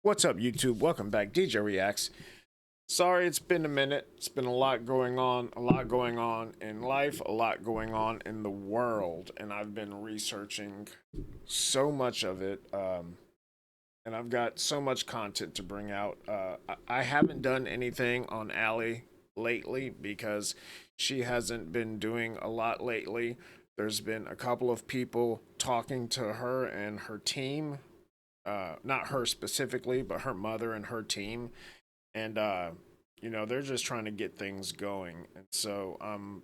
What's up, YouTube? Welcome back, DJ Reacts. Sorry, it's been a minute. It's been a lot going on in life, a lot going on in the world, and I've been researching so much of it, and I've got so much content to bring out. I haven't done anything on Allie lately because she hasn't been doing a lot lately. There's been a couple of people talking to her and her team, not her specifically, but her mother and her team, and they're just trying to get things going. And so I'm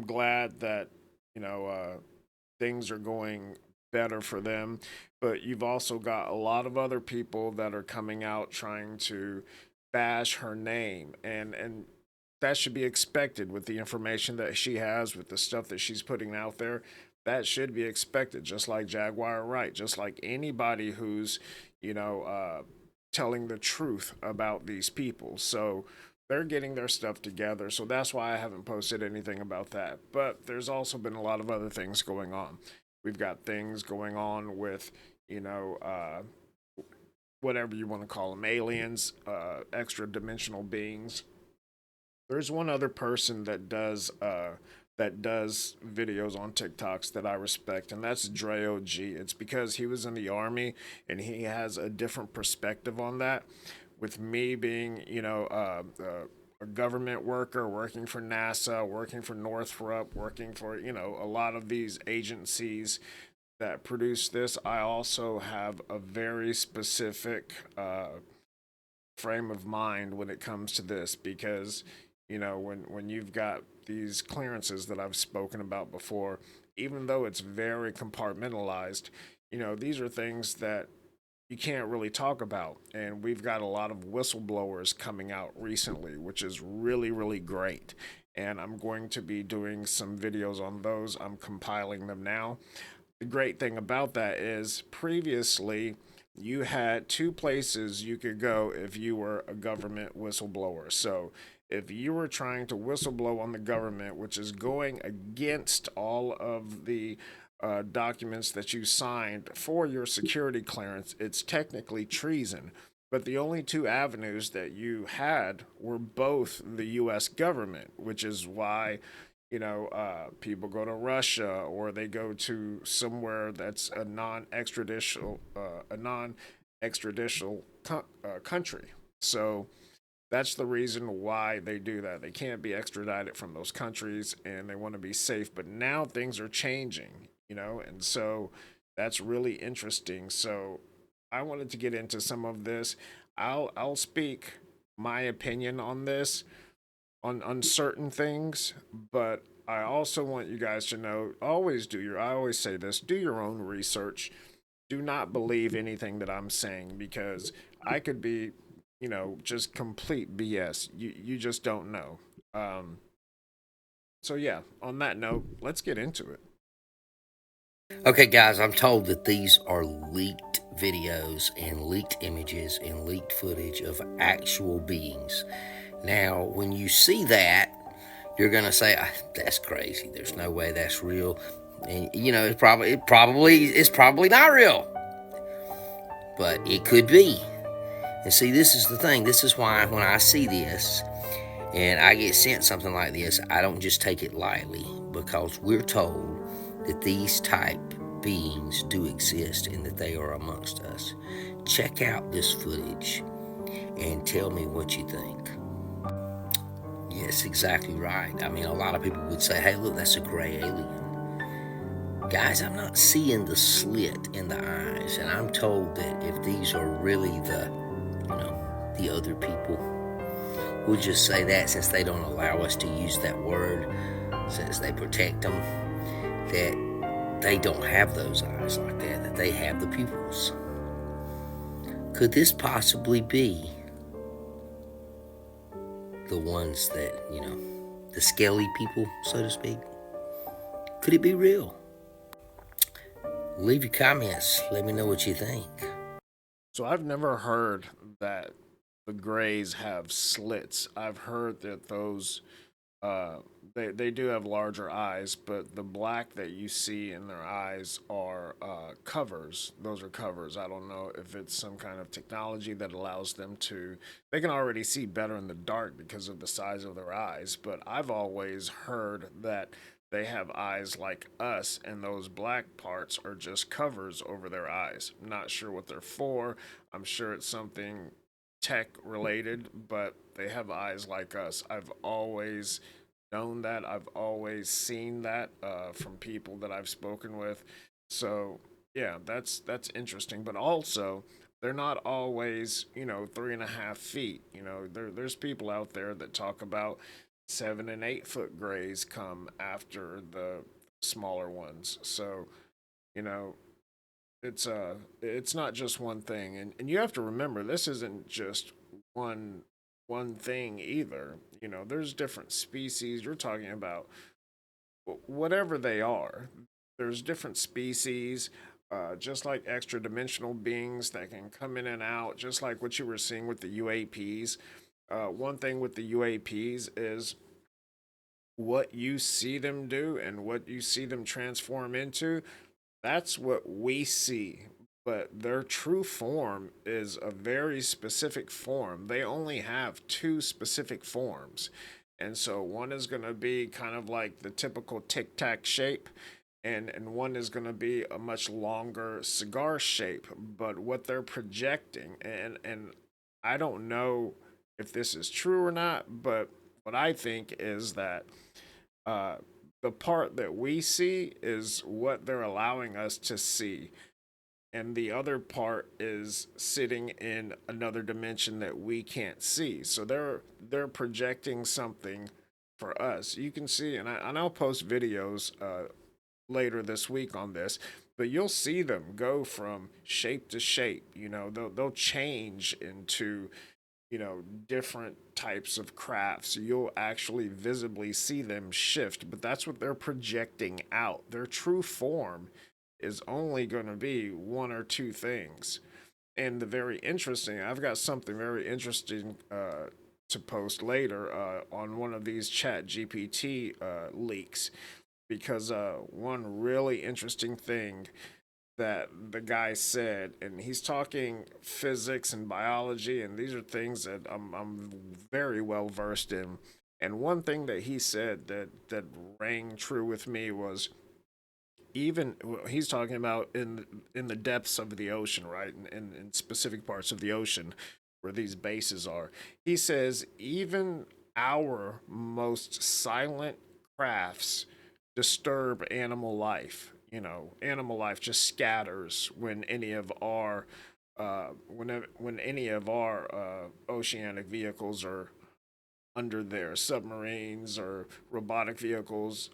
glad that things are going better for them. But you've also got a lot of other people that are coming out trying to bash her name, and that should be expected with the information that she has, with the stuff that she's putting out there. That should be expected, just like Jaguar Wright, just like anybody who's, you know, uh, telling the truth about these people. So they're getting their stuff together. So that's why I haven't posted anything about that. But there's also been a lot of other things going on. We've got things going on with, you know, uh, whatever you want to call them, aliens, extra dimensional beings. There's one other person that does videos on TikToks that I respect, and that's Dre G. It's because he was in the army and he has a different perspective on that. With me being, a government worker, working for NASA, working for Northrop, working for, a lot of these agencies that produce this, I also have a very specific frame of mind when it comes to this because when you've got these clearances that I've spoken about before, even though it's very compartmentalized, these are things that you can't really talk about. And we've got a lot of whistleblowers coming out recently, which is really, really great. And I'm going to be doing some videos on those. I'm compiling them now. The great thing about that is previously you had two places you could go if you were a government whistleblower. So if you were trying to whistleblow on the government, which is going against all of the documents that you signed for your security clearance, it's technically treason. But the only two avenues that you had were both the U.S. government, which is why people go to Russia, or they go to somewhere that's a non-extraditional country. So that's the reason why they do that. They can't be extradited from those countries, and they want to be safe. But now things are changing, and so that's really interesting. So I wanted to get into some of this. I'll speak my opinion on this, on certain things, but I also want you guys to know, I always say this, do your own research. Do not believe anything that I'm saying, because I could be, just complete BS. You just don't know. Um so yeah, on that note, let's get into it. Okay, guys, I'm told that these are leaked videos and leaked images and leaked footage of actual beings. Now, when you see that, you're gonna say, "That's crazy. There's no way that's real." And it's probably not real, but it could be. And see, this is the thing. This is why when I see this and I get sent something like this, I don't just take it lightly, because we're told that these type beings do exist and that they are amongst us. Check out this footage and tell me what you think. Yes, exactly right. I mean, a lot of people would say, "Hey, look, that's a gray alien." Guys, I'm not seeing the slit in the eyes, and I'm told that if these are really the other people, we'll just say that since they don't allow us to use that word, since they protect them, that they don't have those eyes like that they have the pupils. Could this possibly be the ones that, the scaly people, so to speak? Could it be real? Leave your comments. Let me know what you think. So I've never heard that the grays have slits. I've heard that those uh they do have larger eyes, but the black that you see in their eyes are covers. Those are covers. I don't know if it's some kind of technology that allows them to. They can already see better in the dark because of the size of their eyes. But I've always heard that they have eyes like us, and those black parts are just covers over their eyes. I'm not sure what they're for. I'm sure it's something tech related, but they have eyes like us. I've always known that. I've always seen that from people that I've spoken with. So yeah, that's interesting. But also, they're not always 3.5 feet. There's people out there that talk about 7 and 8 foot grays come after the smaller ones. So you know it's not just one thing, and you have to remember this isn't just one one thing either. There's different species. You're talking about whatever they are. There's different species, just like extra dimensional beings that can come in and out, just like what you were seeing with the UAPs. One thing with the UAPs is what you see them do and what you see them transform into. That's what we see. But their true form is a very specific form. They only have two specific forms. And so one is going to be kind of like the typical tic-tac shape, and one is going to be a much longer cigar shape. But what they're projecting, and I don't know if this is true or not, but what I think is that uh, the part that we see is what they're allowing us to see, and the other part is sitting in another dimension that we can't see. So they're projecting something for us. You can see, and I'll post videos later this week on this, but you'll see them go from shape to shape. They'll change into different types of crafts. You'll actually visibly see them shift, but that's what they're projecting out. Their true form is only going to be one or two things. And the very interesting, I've got something very interesting to post later on one of these chat GPT leaks, because one really interesting thing that the guy said, and he's talking physics and biology, and these are things that I'm very well versed in. And one thing that he said that rang true with me was, even he's talking about in the depths of the ocean, right, in specific parts of the ocean where these bases are. He says even our most silent crafts disturb animal life. Animal life just scatters when any of our when any of our oceanic vehicles are under there, submarines or robotic vehicles.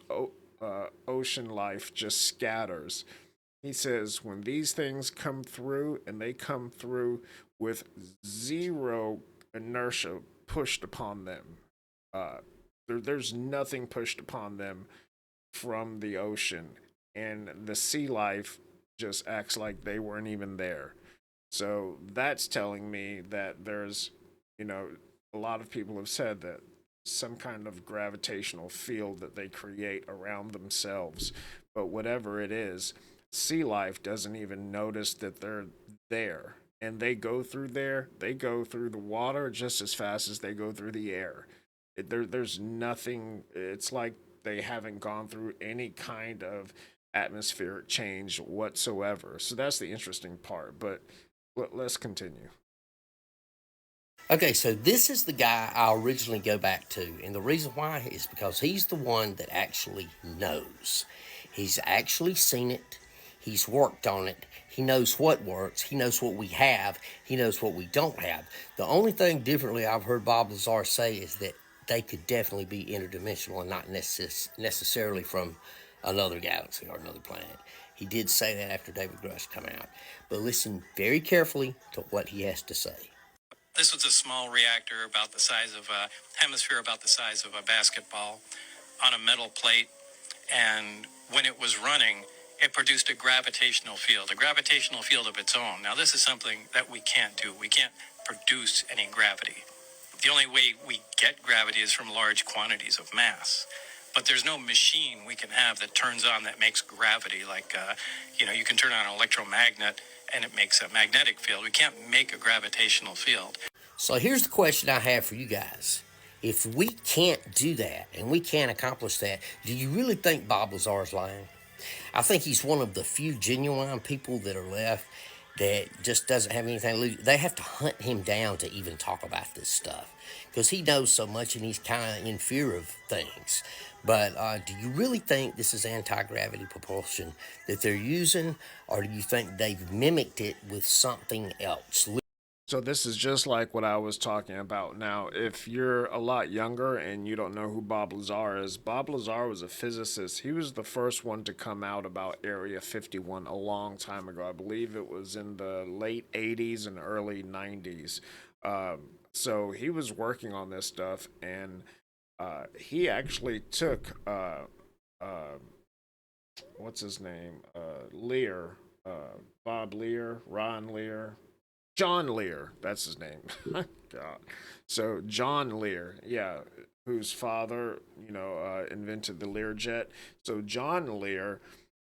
Ocean life just scatters. He says when these things come through, and they come through with zero inertia pushed upon them, uh, there's nothing pushed upon them from the ocean, and the sea life just acts like they weren't even there. So that's telling me that there's, you know, a lot of people have said that some kind of gravitational field that they create around themselves. But whatever it is, sea life doesn't even notice that they're there. And they go through the water just as fast as they go through the air. There's nothing, it's like they haven't gone through any kind of atmospheric change whatsoever. So that's the interesting part. But let's continue. Okay, so this is the guy I originally go back to, and the reason why is because he's the one that actually knows. He's actually seen it, he's worked on it, he knows what works, he knows what we have, he knows what we don't have. The only thing differently I've heard Bob Lazar say is that they could definitely be interdimensional and not necessarily from another galaxy or another planet. He did say that after David Grush come out. But listen very carefully to what he has to say. This was a small reactor about the size of a hemisphere, about the size of a basketball, on a metal plate. And when it was running, it produced a gravitational field of its own. Now, this is something that we can't do. We can't produce any gravity. The only way we get gravity is from large quantities of mass. but there's no machine we can have that turns on that makes gravity. Like, you can turn on an electromagnet and it makes a magnetic field. We can't make a gravitational field. So here's the question I have for you guys. If we can't do that and we can't accomplish that, do you really think Bob Lazar is lying? I think he's one of the few genuine people that are left that just doesn't have anything to lose. They have to hunt him down to even talk about this stuff because he knows so much and he's kind of in fear of things. But do you really think this is anti-gravity propulsion that they're using, or do you think they've mimicked it with something else? So this is just like what I was talking about. Now, if you're a lot younger and you don't know who Bob Lazar is, Bob Lazar was a physicist. He was the first one to come out about Area 51 a long time ago. I believe it was in the late 80s and early 90s. So he was working on this stuff, and he actually took what's his name, Lear, Bob Lear, Ron Lear, John Lear, that's his name. God. So John Lear, yeah, whose father, invented the Learjet. So John Lear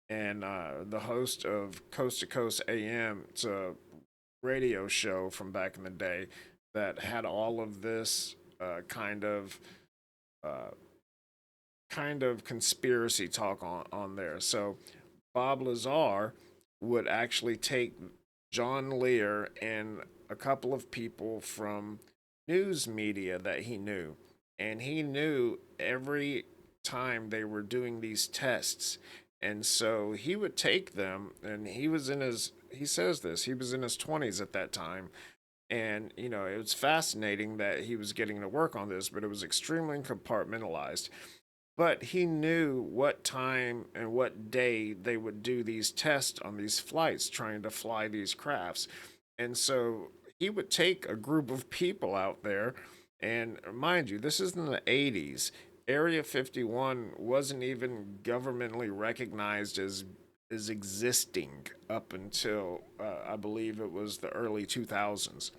and the host of Coast to Coast AM, it's a radio show from back in the day that had all of this uh, kind of conspiracy talk on there. So Bob Lazar would actually take John Lear and a couple of people from news media that he knew. And he knew every time they were doing these tests. And so he would take them, and he says this, he was in his 20s at that time. And, it was fascinating that he was getting to work on this, but it was extremely compartmentalized. But he knew what time and what day they would do these tests on these flights, trying to fly these crafts. And so he would take a group of people out there, and mind you, this is in the 80s. Area 51 wasn't even governmentally recognized as existing up until I believe it was the early 2000s.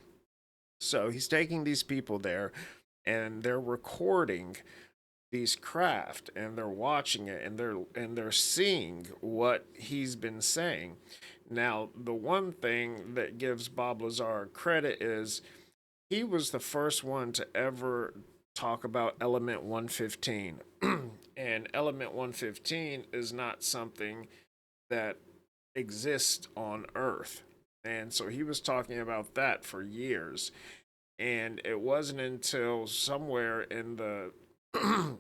So he's taking these people there, and they're recording these craft, and they're watching it, and they're seeing what he's been saying. Now, the one thing that gives Bob Lazar credit is he was the first one to ever talk about element 115. And element 115 is not something that exists on Earth. And so he was talking about that for years. And it wasn't until somewhere in the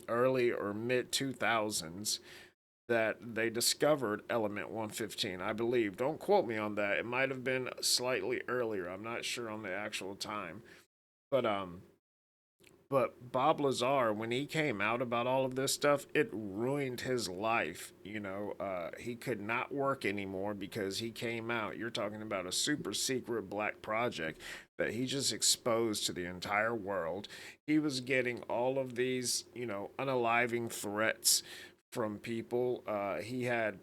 early or mid 2000s that they discovered element 115, I believe. Don't quote me on that. It might have been slightly earlier. I'm not sure on the actual time. But Bob Lazar, when he came out about all of this stuff, it ruined his life. He could not work anymore because he came out. You're talking about a super secret black project that he just exposed to the entire world. He was getting all of these, unaliving threats from people. He had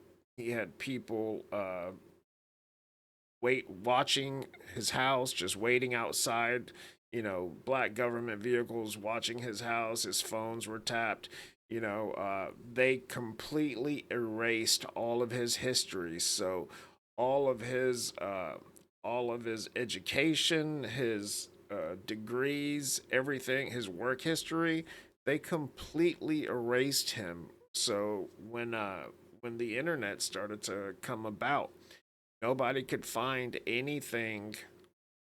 people watching his house, just waiting outside, black government vehicles watching his house. His phones were tapped. They completely erased all of his history. So all of his education, his degrees, everything, his work history, they completely erased him. So when the internet started to come about, nobody could find anything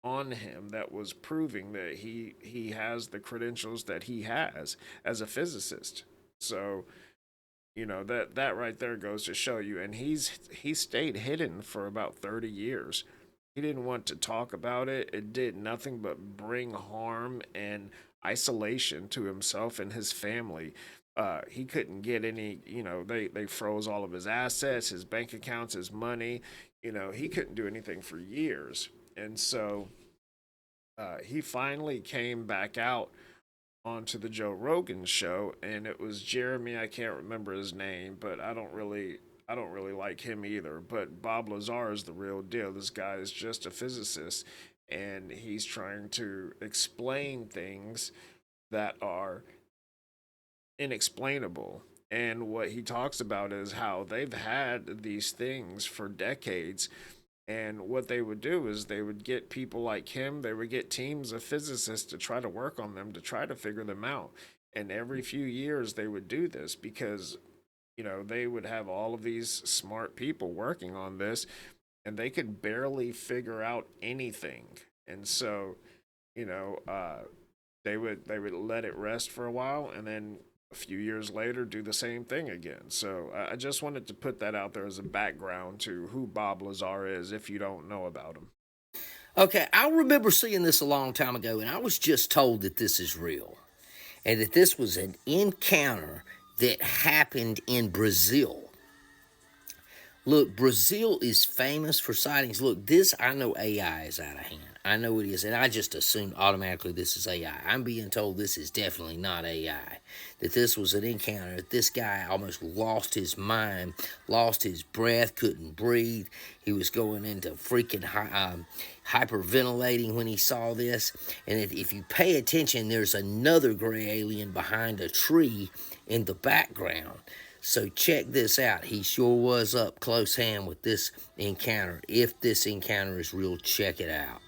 on him that was proving that he has the credentials that he has as a physicist. So that right there goes to show you. And he stayed hidden for about 30 years. He didn't want to talk about it. It did nothing but bring harm and isolation to himself and his family. He couldn't get any, they froze all of his assets, his bank accounts, his money. He couldn't do anything for years. And so he finally came back out onto the Joe Rogan show, and it was Jeremy. I can't remember his name, but I don't really like him either. But Bob Lazar is the real deal. This guy is just a physicist, and he's trying to explain things that are inexplainable. And what he talks about is how they've had these things for decades. And what they would do is they would get people like him, they would get teams of physicists to try to work on them, to try to figure them out. And every few years they would do this because, they would have all of these smart people working on this and they could barely figure out anything. And so, you know, they would let it rest for a while and then a few years later do the same thing again. So I just wanted to put that out there as a background to who Bob Lazar is if you don't know about him. Okay, I remember seeing this a long time ago, and I was just told that this is real and that this was an encounter that happened in Brazil. Look, Brazil is famous for sightings. Look, this, I know AI is out of hand. I know it is, and I just assumed automatically this is AI. I'm being told this is definitely not AI, that this was an encounter, that this guy almost lost his mind, lost his breath, couldn't breathe. He was going into freaking hyperventilating when he saw this. And if you pay attention, there's another gray alien behind a tree in the background. So check this out. He sure was up close hand with this encounter. If this encounter is real, check it out.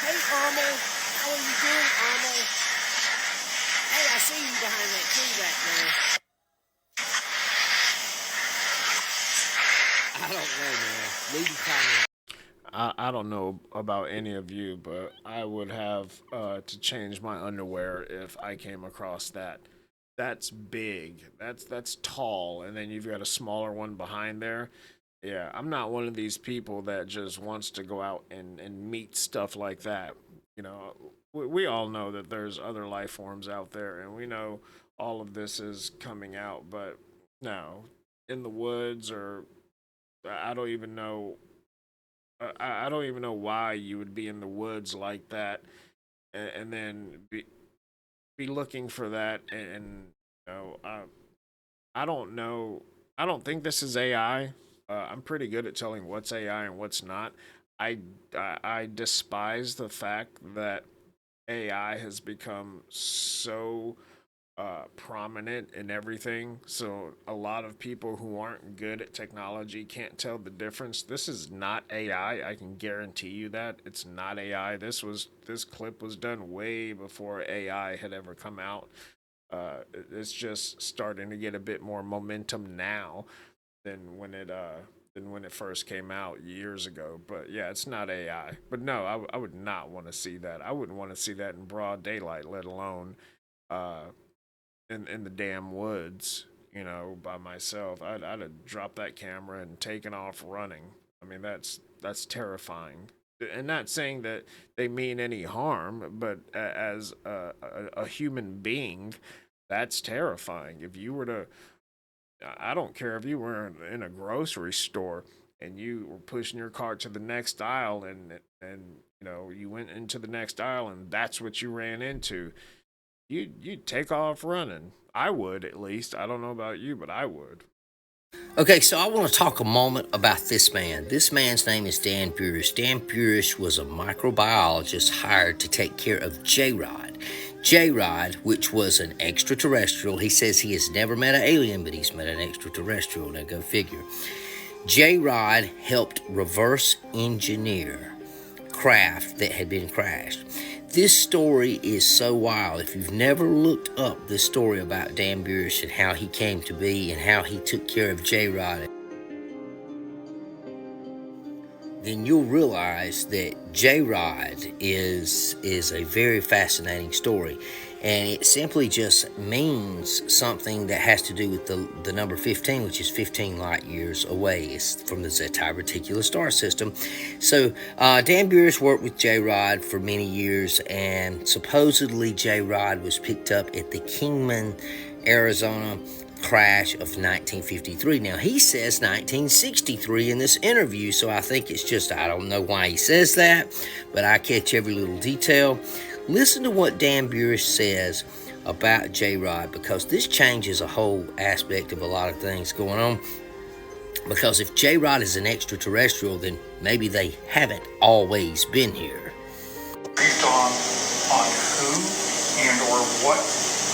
Hey, Armo. How are you doing, Armo? Hey, I see you behind that tree back there. I don't know, man. Leave a comment. I don't know about any of you, but I would have to change my underwear if I came across that. That's big. That's tall, and then you've got a smaller one behind there. Yeah, I'm not one of these people that just wants to go out and meet stuff like that. We all know that there's other life forms out there, and we know all of this is coming out, but no, in the woods or I don't even know. I don't even know why you would be in the woods like that, and then be looking for that. And I don't know. I don't think this is AI. I'm pretty good at telling what's AI and what's not. I despise the fact that AI has become so prominent in everything. So a lot of people who aren't good at technology can't tell the difference. This is not AI. I can guarantee you that it's not AI. This clip was done way before AI had ever come out. It's just starting to get a bit more momentum now than when it first came out years ago. But yeah, it's not AI. But no, I would not want to see that. I wouldn't want to see that in broad daylight, let alone in the damn woods, by myself. I'd have dropped that camera and taken off running. I mean, that's terrifying. And not saying that they mean any harm, but as a human being, that's terrifying. If you were to, I don't care if you were in a grocery store and you were pushing your cart to the next aisle and you went into the next aisle and that's what you ran into. You'd take off running. I would, at least. I don't know about you, but I would. Okay, so I want to talk a moment about this man. This man's name is Dan Burish. Dan Burish was a microbiologist hired to take care of J-Rod. J-Rod, which was an extraterrestrial. He says he has never met an alien, but he's met an extraterrestrial. Now go figure. J-Rod helped reverse engineer craft that had been crashed. This story is so wild. If you've never looked up the story about Dan Burish and how he came to be and how he took care of J-Rod, then you'll realize that J-Rod is a very fascinating story. And it simply just means something that has to do with the number 15, which is 15 light years away. It's from the Zeta Reticular star system. So Dan Burish worked with J-Rod for many years, and supposedly J-Rod was picked up at the Kingman, Arizona crash of 1953. Now, he says 1963 in this interview, so I think it's just, I don't know why he says that, but I catch every little detail. Listen to what Dan Burish says about J-Rod, because this changes a whole aspect of a lot of things going on. Because if J-Rod is an extraterrestrial, then maybe they haven't always been here. Briefed on who and or what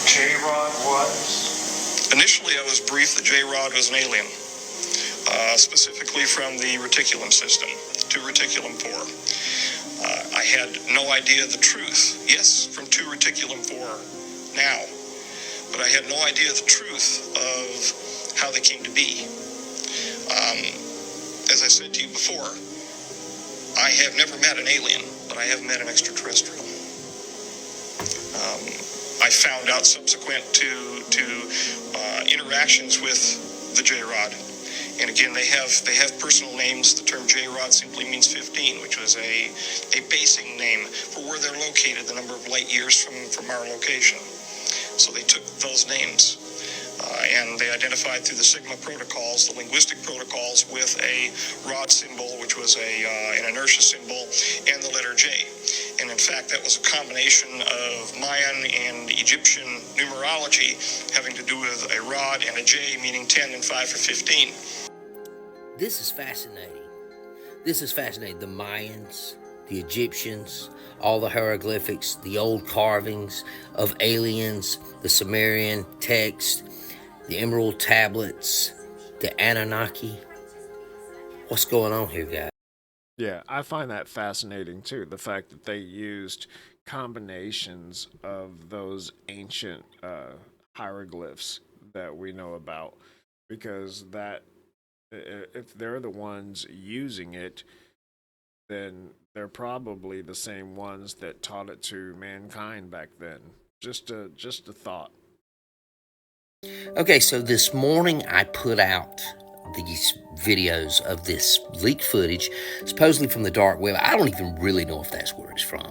J-Rod was? Initially, I was briefed that J-Rod was an alien, specifically from the reticulum system, to reticulum 4. I had no idea the truth. Yes, from 2 reticulum 4 now, but I had no idea the truth of how they came to be. As I said to you before, I have never met an alien, but I have met an extraterrestrial. I found out subsequent to interactions with the J-Rod. And again, they have personal names. The term J-Rod simply means 15, which was a basing name for where they're located, the number of light years from our location. So they took those names, and they identified through the Sigma protocols, the linguistic protocols, with a rod symbol, which was an inertia symbol, and the letter J. And in fact, that was a combination of Mayan and Egyptian numerology having to do with a rod and a J, meaning 10 and 5 for 15. This is fascinating. This is fascinating. The Mayans, the Egyptians, all the hieroglyphics, the old carvings of aliens, the Sumerian text, the emerald tablets, the Anunnaki. What's going on here, guys? Yeah, I find that fascinating too. The fact that they used combinations of those ancient hieroglyphs that we know about, because that if they're the ones using it, then they're probably the same ones that taught it to mankind back then. Just a thought. Okay, so this morning I put out these videos of this leaked footage, supposedly from the dark web. I don't even really know if that's where it's from.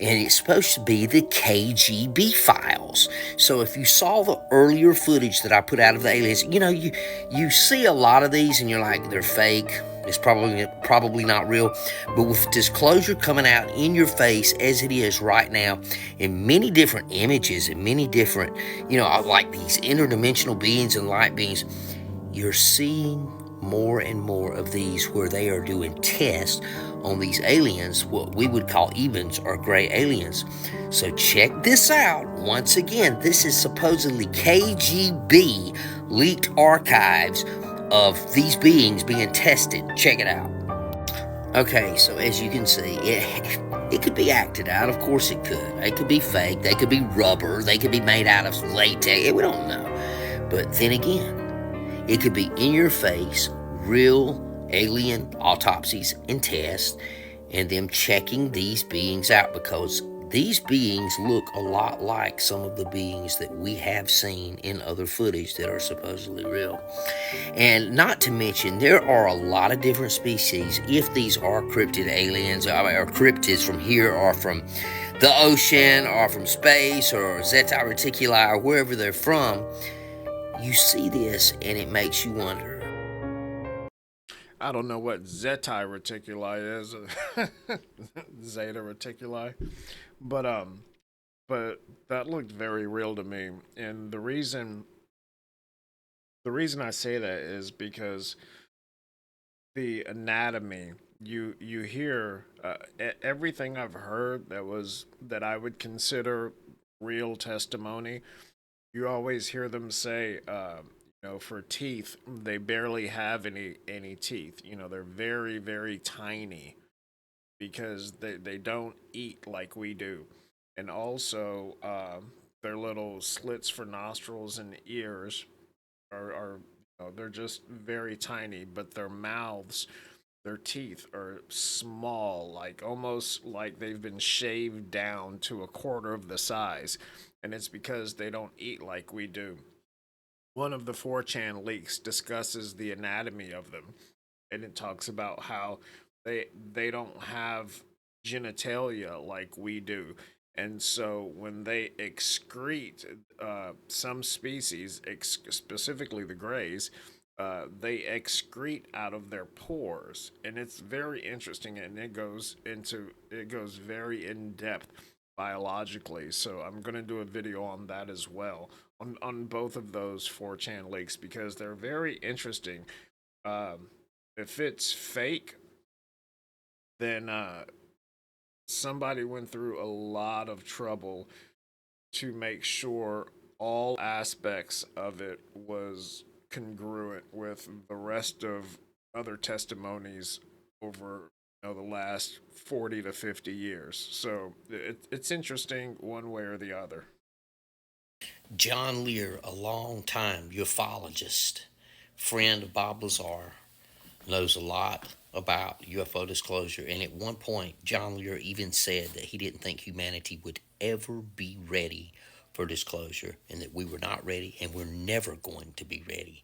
And it's supposed to be the KGB files. So if you saw the earlier footage that I put out of the aliens, you see a lot of these and you're like, they're fake. It's probably not real. But with disclosure coming out in your face as it is right now, in many different images and many different, like these interdimensional beings and light beings, you're seeing more and more of these where they are doing tests on these aliens, what we would call evens or gray aliens. So check this out. Once again, this is supposedly KGB leaked archives of these beings being tested. Check it out. Okay, so as you can see, it could be acted out. Of course it could. It could be fake. They could be rubber. They could be made out of latex. We don't know. But then again, it could be in your face, real alien autopsies and tests, and them checking these beings out, because these beings look a lot like some of the beings that we have seen in other footage that are supposedly real. And not to mention, there are a lot of different species. If these are cryptid aliens, or cryptids from here, or from the ocean, or from space, or Zeta Reticuli, or wherever they're from, you see this and it makes you wonder. I don't know what Zeta Reticuli is, Zeta Reticuli, but that looked very real to me. And the reason I say that is because the anatomy, you hear everything I've heard that I would consider real testimony. You always hear them say, for teeth, they barely have any teeth. They're very, very tiny because they don't eat like we do. And also, their little slits for nostrils and ears are they're just very tiny, but their mouths, their teeth are small, like almost like they've been shaved down to a quarter of the size. And it's because they don't eat like we do. One of the 4chan leaks discusses the anatomy of them, and it talks about how they don't have genitalia like we do. And so when they excrete, some species, specifically the grays, they excrete out of their pores, and it's very interesting, and it goes very in depth biologically. So I'm going to do a video on that as well, on both of those 4chan leaks, because they're very interesting. Um, if it's fake, then somebody went through a lot of trouble to make sure all aspects of it was congruent with the rest of other testimonies over, the last 40 to 50 years. So it's interesting one way or the other. John Lear, a long time ufologist, friend of Bob Lazar, knows a lot about UFO disclosure. And at one point, John Lear even said that he didn't think humanity would ever be ready for disclosure, and that we were not ready and we're never going to be ready.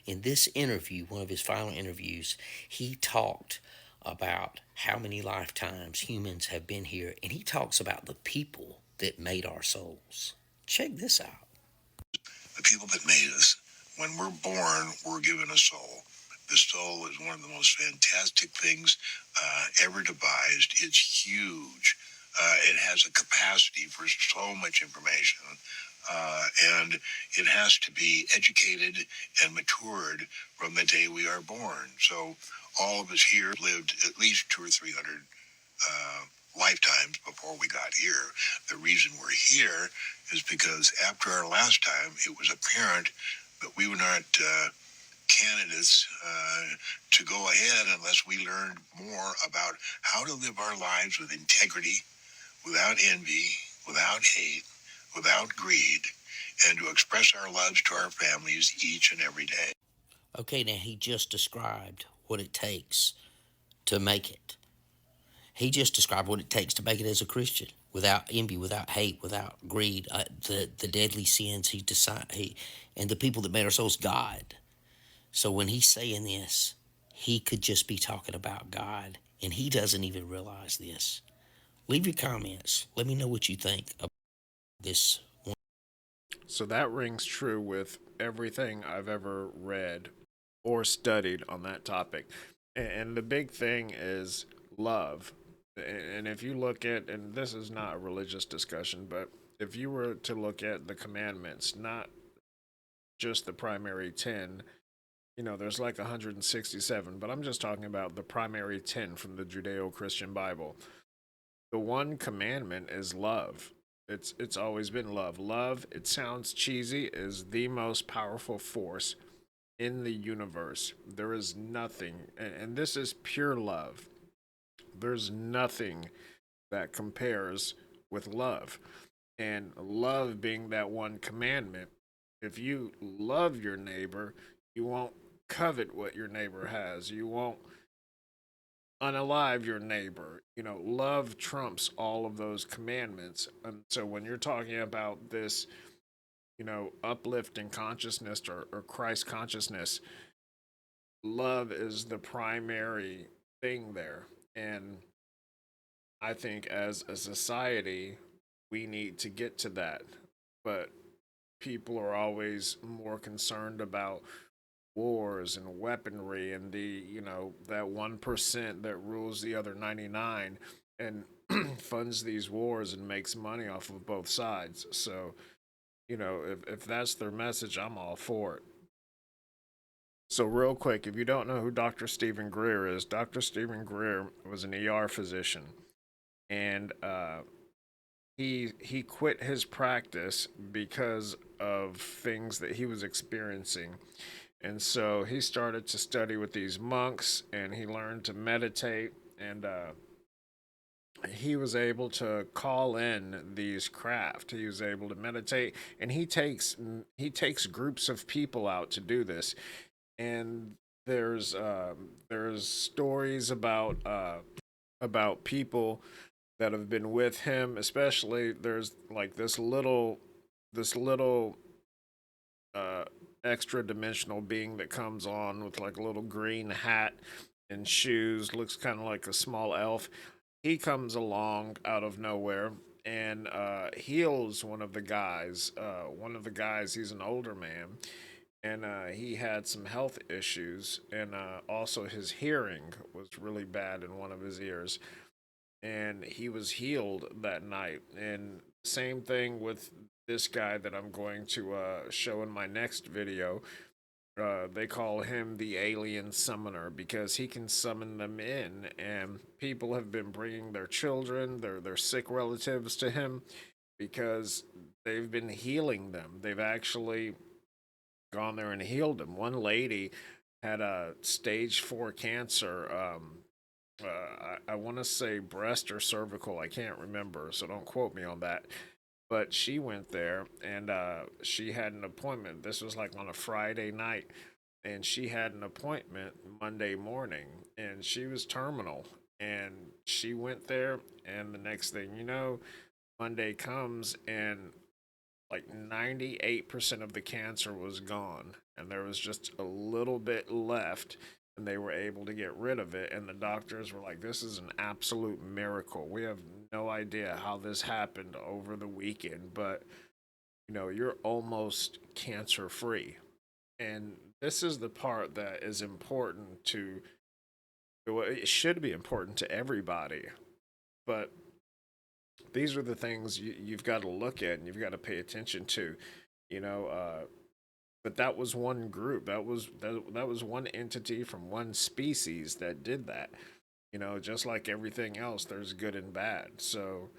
In this interview, one of his final interviews, he talked about how many lifetimes humans have been here, and he talks about the people that made our souls. Check this out. The people that made us. When we're born, we're given a soul. The soul is one of the most fantastic things ever devised. It's huge. It has a capacity for so much information. And it has to be educated and matured from the day we are born. So all of us here lived at least 200 or 300 lifetimes before we got here. The reason we're here is because after our last time, it was apparent that we were not candidates to go ahead unless we learned more about how to live our lives with integrity, without envy, without hate, without greed, and to express our loves to our families each and every day. Okay, now he just described what it takes to make it. He just described what it takes to make it as a Christian, without envy, without hate, without greed, the deadly sins and the people that made our souls, God. So when he's saying this, he could just be talking about God, and he doesn't even realize this. Leave your comments. Let me know what you think about this one. So that rings true with everything I've ever read or studied on that topic. And the big thing is love. And if you look at, and this is not a religious discussion, but if you were to look at the commandments, not just the primary 10, there's like 167, but I'm just talking about the primary 10 from the Judeo Christian Bible. The one commandment is love. It's always been love. Love, it sounds cheesy, is the most powerful force in the universe. There is nothing, and this is pure love. There's nothing that compares with love. And love being that one commandment, if you love your neighbor, you won't covet what your neighbor has. You won't unalive your neighbor. Love trumps all of those commandments. And so when you're talking about this, uplifting consciousness or Christ consciousness, love is the primary thing there. And I think as a society, we need to get to that. But people are always more concerned about wars and weaponry and that 1% that rules the other 99 and funds these wars and makes money off of both sides. So, if that's their message, I'm all for it. So, real quick, if you don't know who Dr. Stephen Greer is, Dr. Stephen Greer was an ER physician, and he quit his practice because of things that he was experiencing. And so he started to study with these monks, and he learned to meditate, and he was able to call in these craft. He was able to meditate, and he takes groups of people out to do this. And there's stories about people that have been with him. Especially there's like this little uh extra dimensional being that comes on with like a little green hat and shoes, looks kind of like a small elf. He comes along out of nowhere and heals one of the guys. He's an older man, and he had some health issues, and also his hearing was really bad in one of his ears. and he was healed that night. And same thing with this guy that I'm going to show in my next video. They call him the alien summoner because he can summon them in, and people have been bringing their children, their sick relatives to him because they've been healing them. They've actually gone there and healed them. One lady had a stage 4 cancer. I want to say breast or cervical. I can't remember, so don't quote me on that. But she went there and she had an appointment. This was like on a Friday night, and she had an appointment Monday morning, and she was terminal. And she went there, and the next thing you know, Monday comes, and like 98% of the cancer was gone, and there was just a little bit left, and they were able to get rid of it. And the doctors were like, this is an absolute miracle. We have no idea how this happened over the weekend, but you're almost cancer free. And this is the part that is important to, well, it should be important to everybody, but these are the things you've got to look at and you've got to pay attention to, you know. But that was one group. That was one entity from one species that did that. Just like everything else, there's good and bad. So,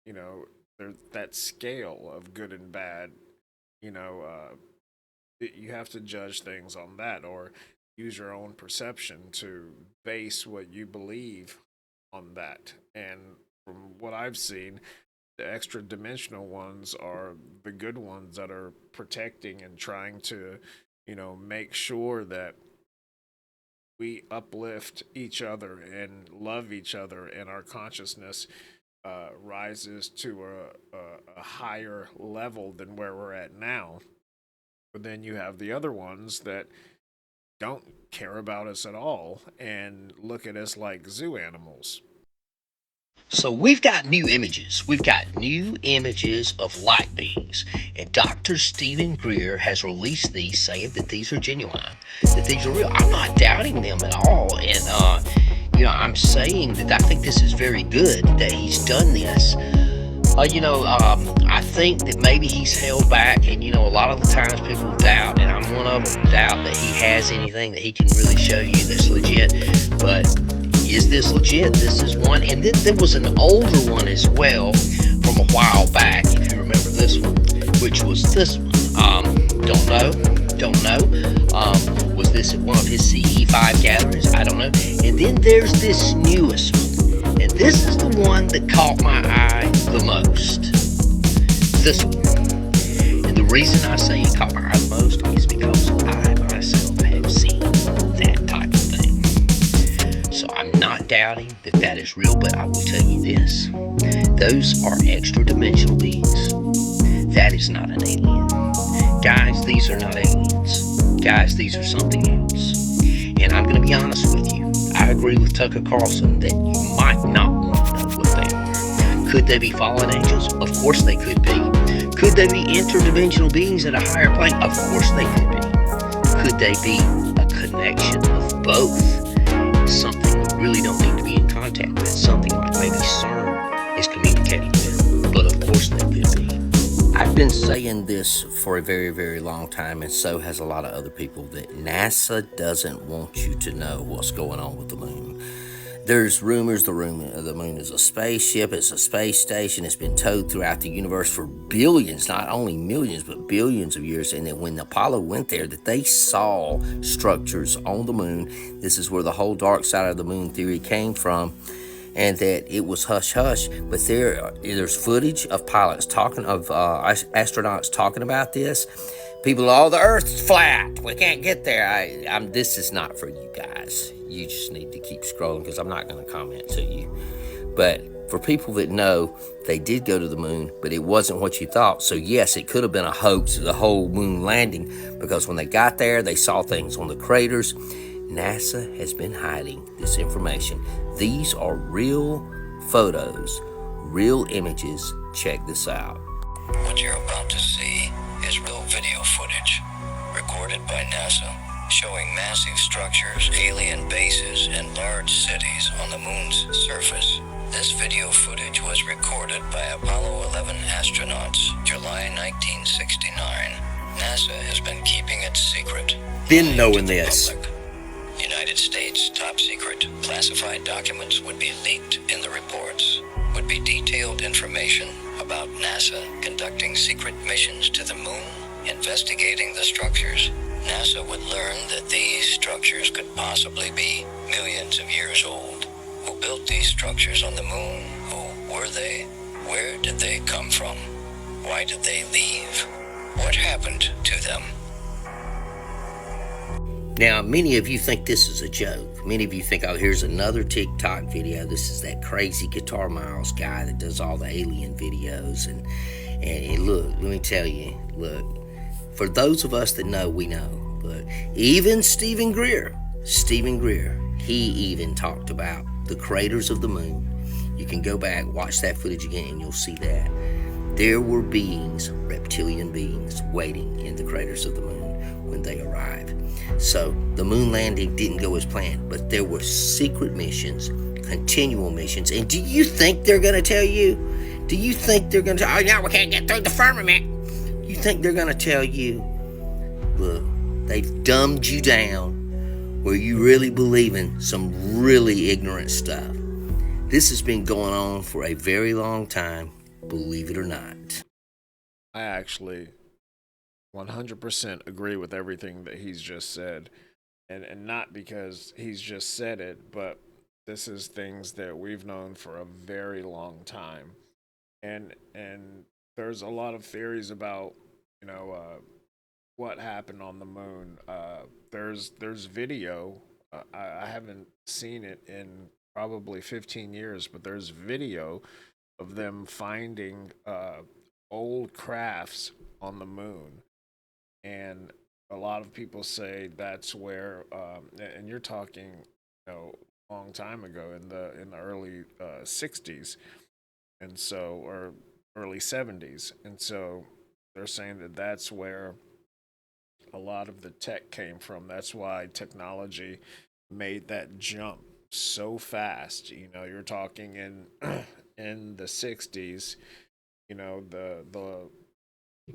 there's that scale of good and bad. You know, you have to judge things on that, or use your own perception to base what you believe on that. And from what I've seen, the extra dimensional ones are the good ones that are protecting and trying to, make sure that we uplift each other and love each other, and our consciousness rises to a higher level than where we're at now. But then you have the other ones that don't care about us at all and look at us like zoo animals. So we've got new images. We've got new images of light beings. And Dr. Stephen Greer has released these, saying that these are genuine, that these are real. I'm not doubting them at all. And, I'm saying that I think this is very good that he's done this. I think that maybe he's held back, and a lot of the times people doubt, and I'm one of them, doubt that he has anything that he can really show you that's legit. But is this legit? This is one, and then there was an older one as well from a while back, if you remember this one, which was this one. Don't know. Was this at one of his CE5 gatherings? I don't know. And then there's this newest one, and this is the one that caught my eye the most. This one. And the reason I say it caught my eye the most is because I myself have seen that type of thing. So I'm not doubting that that is real, but I will tell you this. Those are extra dimensional beings. That is not an alien. Guys, these are not aliens. Guys, these are something else. And I'm going to be honest with you. I agree with Tucker Carlson that you might not want to know what they are. Could they be fallen angels? Of course they could be. Could they be interdimensional beings at a higher plane? Of course they could be. Could they be a connection of both? Something we really don't need to be in contact with. Something like maybe CERN is communicating with. But of course they could be. I've been saying this for a very, very long time, and so has a lot of other people, that NASA doesn't want you to know what's going on with the moon. There's rumors the moon is a spaceship, it's a space station, it's been towed throughout the universe for billions, not only millions, but billions of years. And that when Apollo went there, that they saw structures on the moon. This is where the whole dark side of the moon theory came from. And that it was hush-hush, but there's footage of pilots talking, of astronauts talking about this. People, the Earth's flat, we can't get there. This is not for you guys. You just need to keep scrolling, because I'm not going to comment to you. But for people that know, they did go to the moon, but it wasn't what you thought. So yes, it could have been a hoax, the whole moon landing, because when they got there, they saw things on the craters. NASA has been hiding this information. These are real photos, real images. Check this out. What you're about to see is real video footage recorded by NASA showing massive structures, alien bases, and large large cities on the moon's surface. This video footage was recorded by Apollo 11 astronauts, July 1969. NASA has been keeping it secret. Been lying knowing to the this. public. United States top secret classified documents would be leaked in the reports. Would be detailed information about NASA conducting secret missions to the moon, investigating the structures. NASA would learn that these structures could possibly be millions of years old. Who built these structures on the moon? Who were they? Where did they come from? Why did they leave? What happened to them? Now, many of you think this is a joke. Many of you think, oh, here's another TikTok video. This is that crazy Guitar Miles guy that does all the alien videos. And look, let me tell you, look, for those of us that know, we know. But even Stephen Greer, he even talked about the craters of the moon. You can go back, watch that footage again, and you'll see that. There were beings, reptilian beings, waiting in the craters of the moon when they arrived. So the moon landing didn't go as planned, but there were secret missions, continual missions. And do you think they're going to tell you? Do you think they're going to tell you, oh, no, we can't get through the firmament? You think they're going to tell you, look, they've dumbed you down where you really believe in some really ignorant stuff. This has been going on for a very long time, believe it or not. I actually 100% agree with everything that he's just said. And not because he's just said it, but this is things that we've known for a very long time. And there's a lot of theories about, what happened on the moon. There's video. I haven't seen it in probably 15 years, but there's video of them finding old crafts on the moon. And a lot of people say that's where, and you're talking, a long time ago in the early '60s, and so or early '70s, and so they're saying that that's where a lot of the tech came from. That's why technology made that jump so fast. You're talking in in the '60s.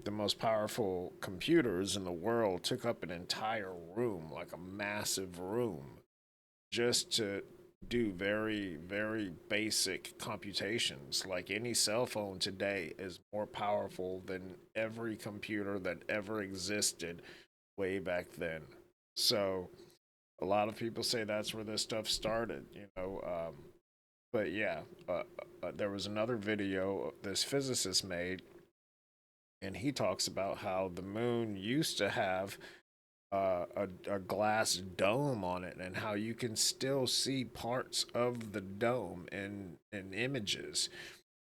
The most powerful computers in the world took up an entire room, like a massive room, just to do very, very basic computations. Like any cell phone today is more powerful than every computer that ever existed way back then. So a lot of people say that's where this stuff started. But yeah, there was another video this physicist made, and he talks about how the moon used to have a glass dome on it, and how you can still see parts of the dome in images.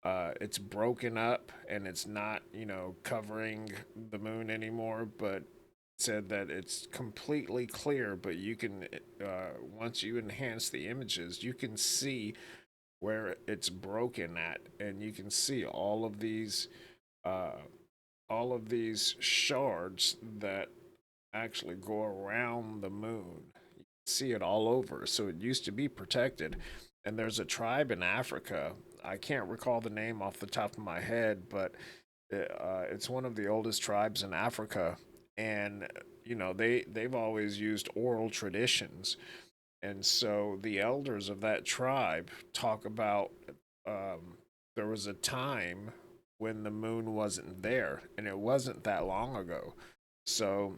It's broken up and it's not, covering the moon anymore, but said that it's completely clear. But you can, once you enhance the images, you can see where it's broken at, and you can see uh, all of these shards that actually go around the moon. You see it all over. So it used to be protected. And there's a tribe in Africa. I can't recall the name off the top of my head, but it's one of the oldest tribes in Africa. And they've always used oral traditions. And so the elders of that tribe talk about, there was a time when the moon wasn't there, and it wasn't that long ago. So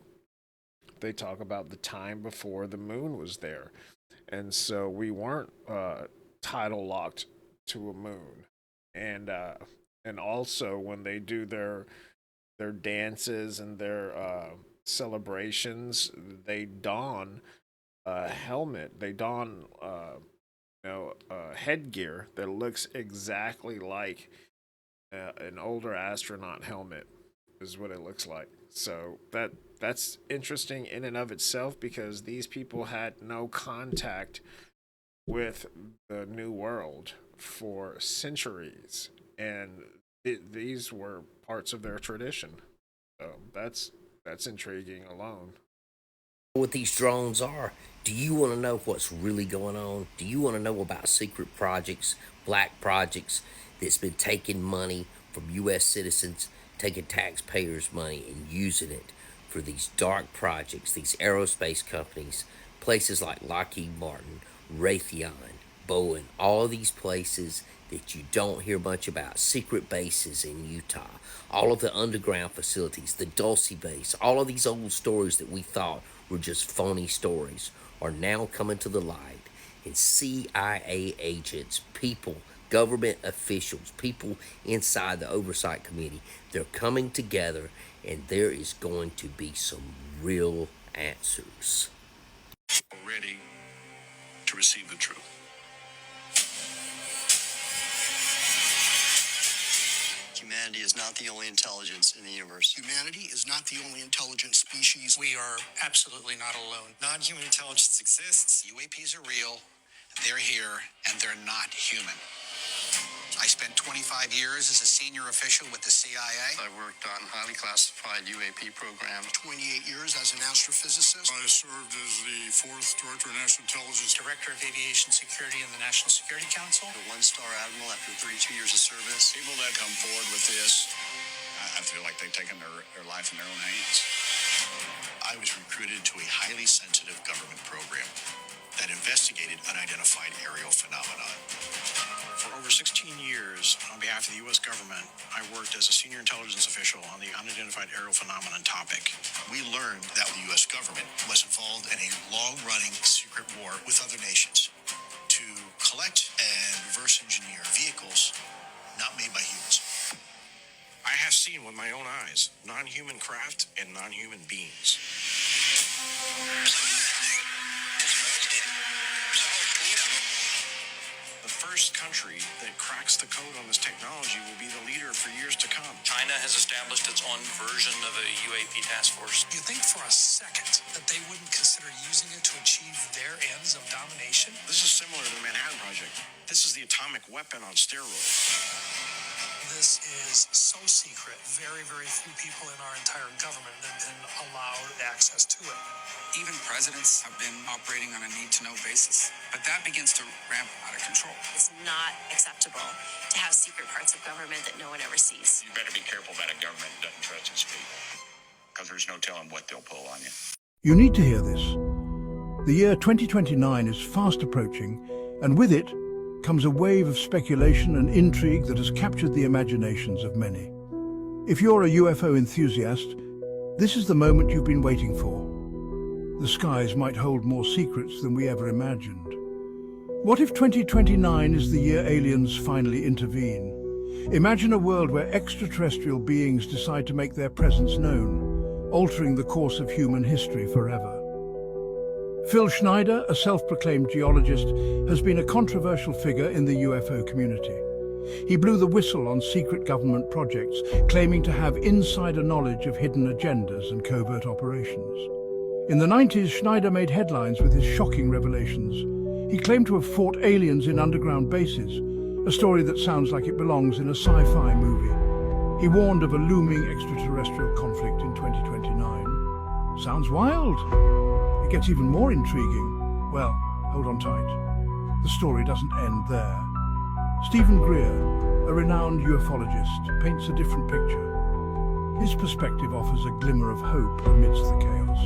they talk about the time before the moon was there. And so we weren't tidal locked to a moon. And also when they do their dances and their celebrations, they don a helmet. They don headgear that looks exactly like an older astronaut helmet, is what it looks like. So that's interesting in and of itself, because these people had no contact with the new world for centuries, and these were parts of their tradition. So that's intriguing alone. What these drones are? Do you want to know what's really going on? Do you want to know about secret projects, black projects that's been taking money from U.S. citizens, taking taxpayers' money and using it for these dark projects, these aerospace companies, places like Lockheed Martin, Raytheon, Boeing, all of these places that you don't hear much about, secret bases in Utah, all of the underground facilities, the Dulce base, all of these old stories that we thought were just phony stories are now coming to the light. And CIA agents, people, government officials, people inside the oversight committee, they're coming together, and there is going to be some real answers. Ready to receive the truth. Humanity is not the only intelligence in the universe. Humanity is not the only intelligent species. We are absolutely not alone. Non-human intelligence exists. UAPs are real. They're here, and they're not human. I spent 25 years as a senior official with the CIA. I worked on highly classified UAP programs. 28 years as an astrophysicist. I served as the 4th Director of National Intelligence. Director of Aviation Security in the National Security Council. A one-star admiral after 32 years of service. People that come forward with this, I feel like they've taken their life in their own hands. I was recruited to a highly sensitive government program that investigated unidentified aerial phenomena. For over 16 years, on behalf of the U.S. government, I worked as a senior intelligence official on the unidentified aerial phenomenon topic. We learned that the U.S. government was involved in a long-running secret war with other nations to collect and reverse engineer vehicles not made by humans. I have seen with my own eyes non-human craft and non-human beings. The first country that cracks the code on this technology will be the leader for years to come. China has established its own version of a UAP task force. You think for a second that they wouldn't consider using it to achieve their ends of domination? This is similar to the Manhattan Project. This is the atomic weapon on steroids. This is so secret. Very, very few people in our entire government have been allowed access to it. Even presidents have been operating on a need-to-know basis. But that begins to ramp out of control. It's not acceptable to have secret parts of government that no one ever sees. You better be careful that a government doesn't trust its people, because there's no telling what they'll pull on you. You need to hear this. The year 2029 is fast approaching, and with it comes a wave of speculation and intrigue that has captured the imaginations of many. If you're a UFO enthusiast, this is the moment you've been waiting for. The skies might hold more secrets than we ever imagined. What if 2029 is the year aliens finally intervene? Imagine a world where extraterrestrial beings decide to make their presence known, altering the course of human history forever. Phil Schneider, a self-proclaimed geologist, has been a controversial figure in the UFO community. He blew the whistle on secret government projects, claiming to have insider knowledge of hidden agendas and covert operations. In the 90s, Schneider made headlines with his shocking revelations. He claimed to have fought aliens in underground bases, a story that sounds like it belongs in a sci-fi movie. He warned of a looming extraterrestrial conflict in 2029. Sounds wild. It gets even more intriguing. Well, hold on tight. The story doesn't end there. Stephen Greer, a renowned ufologist, paints a different picture. His perspective offers a glimmer of hope amidst the chaos.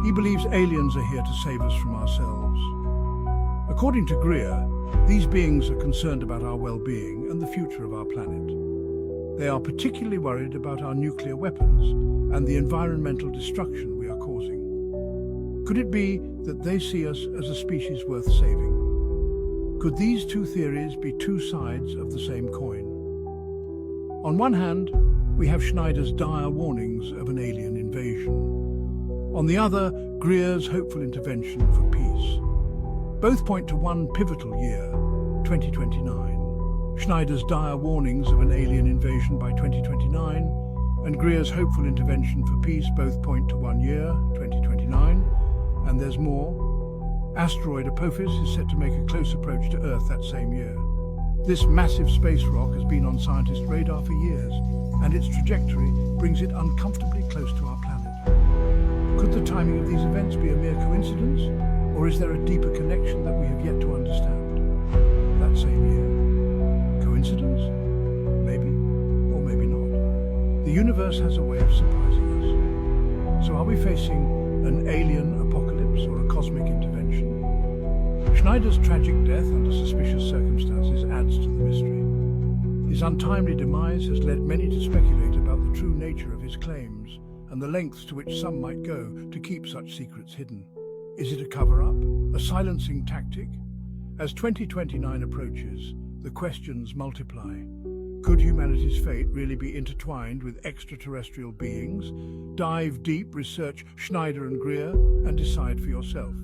He believes aliens are here to save us from ourselves. According to Greer, these beings are concerned about our well-being and the future of our planet. They are particularly worried about our nuclear weapons and the environmental destruction we are causing. Could it be that they see us as a species worth saving? Could these two theories be two sides of the same coin? On one hand, we have Schneider's dire warnings of an alien invasion. On the other, Greer's hopeful intervention for peace. Both point to one pivotal year, 2029. Schneider's dire warnings of an alien invasion by 2029, and Greer's hopeful intervention for peace both point to 1 year, 2029, and there's more. Asteroid Apophis is set to make a close approach to Earth that same year. This massive space rock has been on scientists' radar for years, and its trajectory brings it uncomfortably close to our planet. Could the timing of these events be a mere coincidence, or is there a deeper connection that we have yet to understand? That same year. Coincidence? Maybe, or maybe not. The universe has a way of surprising us. So are we facing an alien apocalypse or a cosmic intervention? Schneider's tragic death under suspicious circumstances adds to the mystery. His untimely demise has led many to speculate about the true nature of his claims and the lengths to which some might go to keep such secrets hidden. Is it a cover-up? A silencing tactic? As 2029 approaches, the questions multiply. Could humanity's fate really be intertwined with extraterrestrial beings? Dive deep, research Schneider and Greer, and decide for yourself.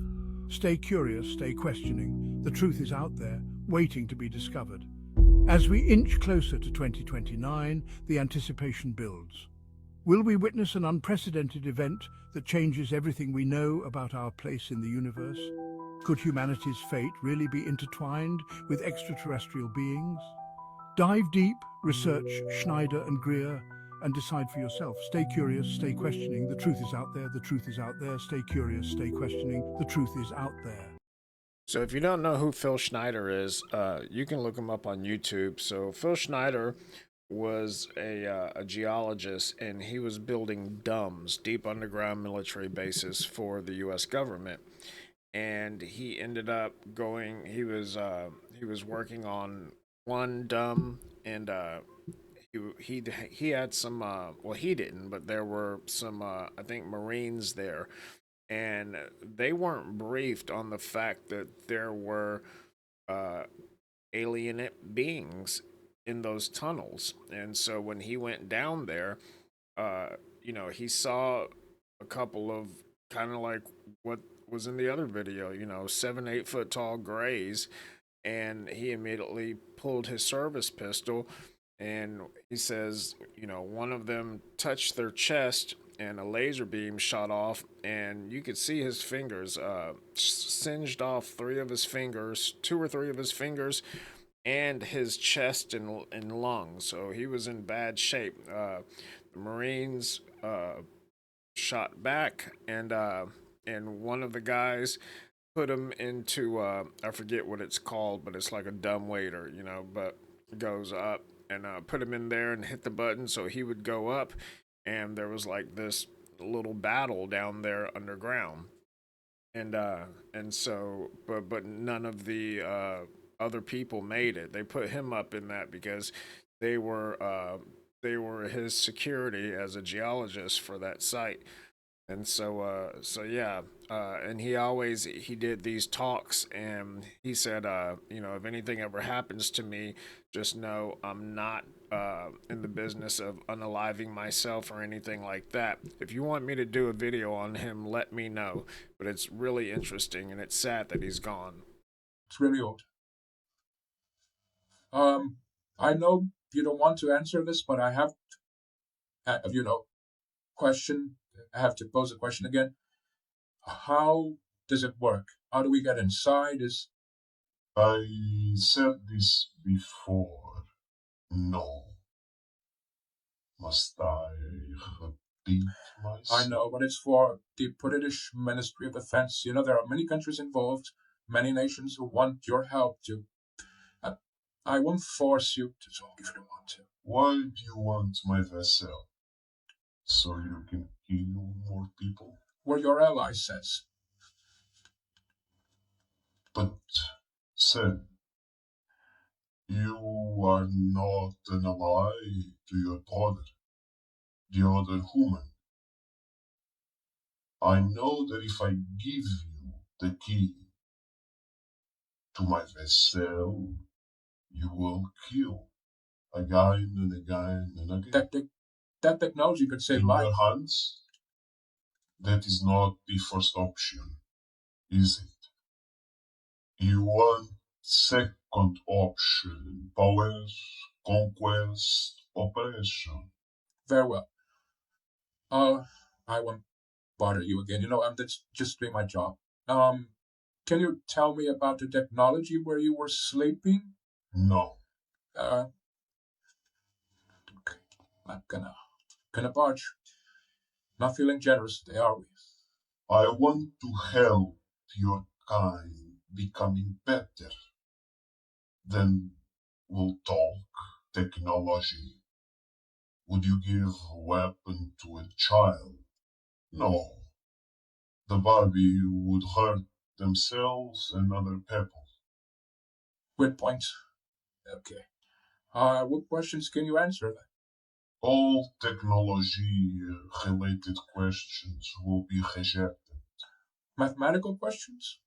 Stay curious, stay questioning. The truth is out there, waiting to be discovered. As we inch closer to 2029, the anticipation builds. Will we witness an unprecedented event that changes everything we know about our place in the universe? Could humanity's fate really be intertwined with extraterrestrial beings? Dive deep, research Schneider and Greer, and decide for yourself. Stay curious, stay questioning. The truth is out there, the truth is out there. Stay curious, stay questioning. The truth is out there. So if you don't know who Phil Schneider is, you can look him up on YouTube. So Phil Schneider was a geologist, and he was building DUMBs, deep underground military bases for the U.S. government. And he ended up going. He was working on one DUMB, and he had some. Well, he didn't, but there were some. I think Marines there, and they weren't briefed on the fact that there were alien beings in those tunnels. And so when he went down there, he saw a couple of kind of like what was in the other video, 7, 8 foot tall grays. And he immediately pulled his service pistol, and he says, one of them touched their chest and a laser beam shot off, and you could see his fingers singed off 3 of his fingers, 2 or 3 of his fingers, and his chest and lungs. So he was in bad shape. The Marines shot back, and one of the guys put him into I forget what it's called, but it's like a dumbwaiter, but goes up and put him in there and hit the button so he would go up, and there was like this little battle down there underground, and so but none of the other people made it. They put him up in that because they were his security as a geologist for that site. And so yeah, and he did these talks, and he said, if anything ever happens to me, just know I'm not in the business of unaliving myself or anything like that. If you want me to do a video on him, let me know. But it's really interesting, and it's sad that he's gone. It's really old. I know you don't want to answer this, but I have, question. I have to pose a question again. How does it work? How do we get inside? I said this before. No. Must I repeat myself? I know, but it's for the British Ministry of Defense. There are many countries involved, many nations who want your help to. I won't force you to talk if you don't want to. Why do you want my vessel? So you can kill more people? What your ally says. But, sir, you are not an ally to your brother, the other human. I know that if I give you the key to my vessel, you will kill again and again and again. That technology could save lives. In your hands, that is not the first option, is it? You want second option, powers, conquest, oppression. Very well. I won't bother you again. I'm just doing my job. Can you tell me about the technology where you were sleeping? No. Okay. I'm gonna barge. Not feeling generous today, are we? I want to help your kind becoming better. Then we'll talk technology. Would you give a weapon to a child? No. The Barbie would hurt themselves and other people. Good point. Okay. What questions can you answer then? All technology-related questions will be rejected. Mathematical questions?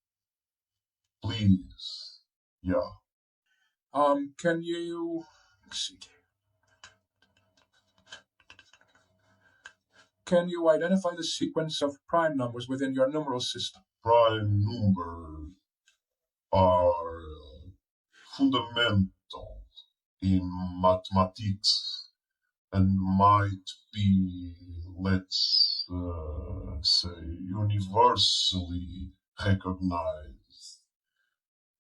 Please. Yeah. Can you... Let's see. Can you identify the sequence of prime numbers within your numeral system? Prime numbers are fundamental in mathematics and might be, let's say, universally recognized.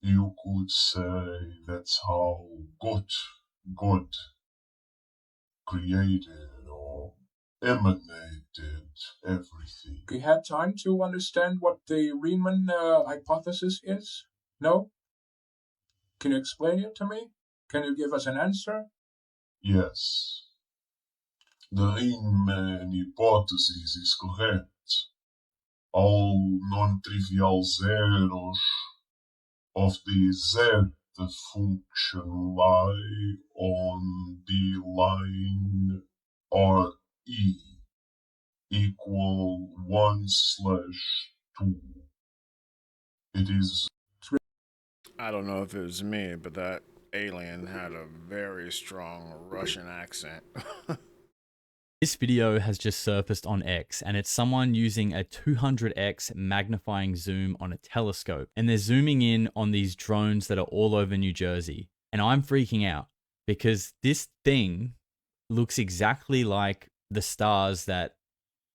You could say that's how God created or emanated everything. You had time to understand what the Riemann hypothesis is? No? Can you explain it to me? Can you give us an answer? Yes. The Riemann hypothesis is correct. All non-trivial zeros of the Z function lie on the line RE equal 1/2. It is... I don't know if it was me, but that alien had a very strong Russian accent. This video has just surfaced on X, and it's someone using a 200x magnifying zoom on a telescope, and they're zooming in on these drones that are all over New Jersey. And I'm freaking out because this thing looks exactly like the stars that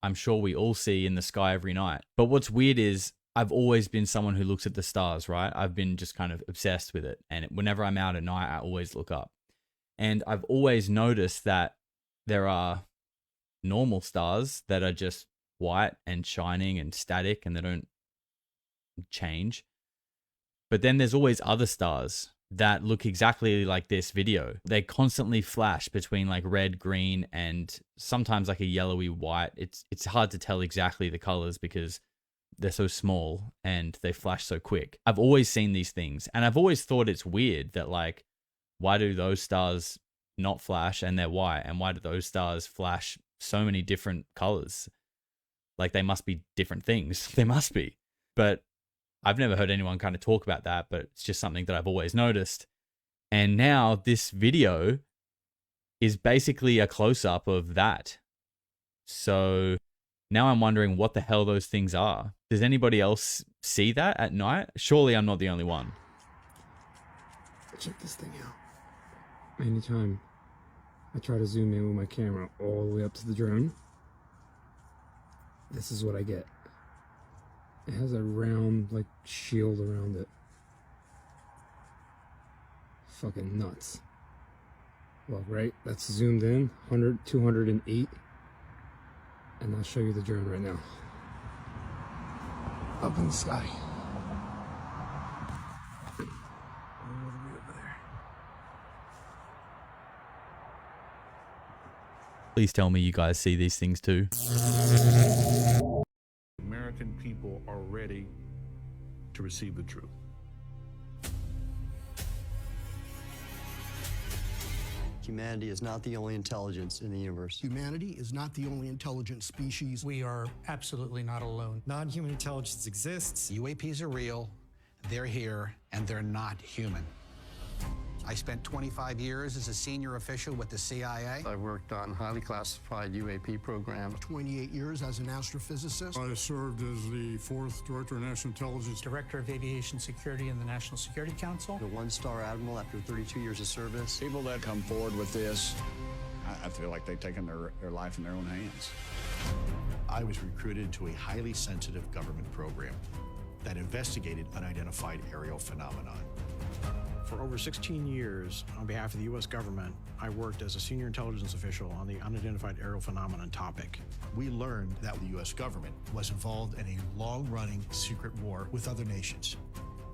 I'm sure we all see in the sky every night. But what's weird is I've always been someone who looks at the stars, right? I've been just kind of obsessed with it. And whenever I'm out at night, I always look up. And I've always noticed that there are normal stars that are just white and shining and static and they don't change. But then there's always other stars that look exactly like this video. They constantly flash between like red, green, and sometimes like a yellowy white. It's hard to tell exactly the colors because they're so small and they flash so quick. I've always seen these things and I've always thought it's weird that like, why do those stars not flash and they're white? And why do those stars flash so many different colors? Like they must be different things. They must be. But I've never heard anyone kind of talk about that, but it's just something that I've always noticed. And now this video is basically a close-up of that. So now I'm wondering what the hell those things are. Does anybody else see that at night? Surely I'm not the only one. Check this thing out. Anytime I try to zoom in with my camera all the way up to the drone, this is what I get. It has a round, like, shield around it. Fucking nuts. Well, right, that's zoomed in, 208. And I'll show you the drone right now. Up in the sky. All the way over there. Please tell me you guys see these things too. American people are ready to receive the truth. Humanity is not the only intelligence in the universe. Humanity is not the only intelligent species. We are absolutely not alone. Non-human intelligence exists. UAPs are real, they're here, and they're not human. I spent 25 years as a senior official with the CIA. I worked on highly classified UAP programs. 28 years as an astrophysicist. I served as the 4th Director of National Intelligence. Director of Aviation Security in the National Security Council. The 1-star admiral after 32 years of service. People that come forward with this, I feel like they've taken their life in their own hands. I was recruited to a highly sensitive government program that investigated unidentified aerial phenomenon. For over 16 years, on behalf of the U.S. government, I worked as a senior intelligence official on the unidentified aerial phenomenon topic. We learned that the U.S. government was involved in a long-running secret war with other nations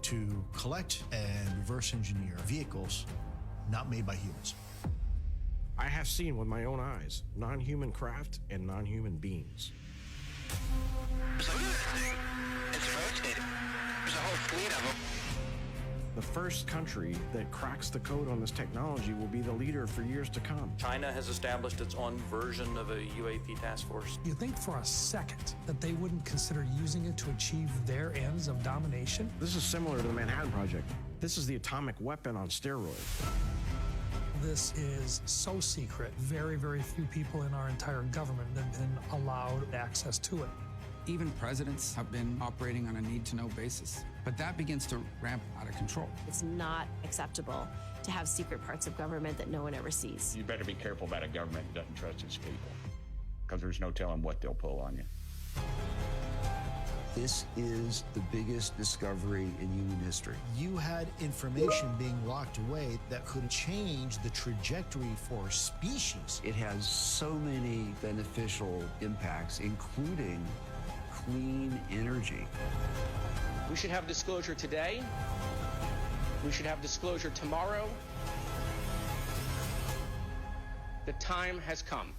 to collect and reverse engineer vehicles not made by humans. I have seen with my own eyes non-human craft and non-human beings. It's rotating. There's a whole fleet of them. The first country that cracks the code on this technology will be the leader for years to come. China has established its own version of a UAP task force. You think for a second that they wouldn't consider using it to achieve their ends of domination? This is similar to the Manhattan Project. This is the atomic weapon on steroids. This is so secret, very, very few people in our entire government have been allowed access to it. Even presidents have been operating on a need-to-know basis. But that begins to ramp out of control. It's not acceptable to have secret parts of government that no one ever sees. You better be careful about a government that doesn't trust its people, because there's no telling what they'll pull on you. This is the biggest discovery in human history. You had information being locked away that could change the trajectory for species. It has so many beneficial impacts, including clean energy. We should have disclosure today. We should have disclosure tomorrow. The time has come.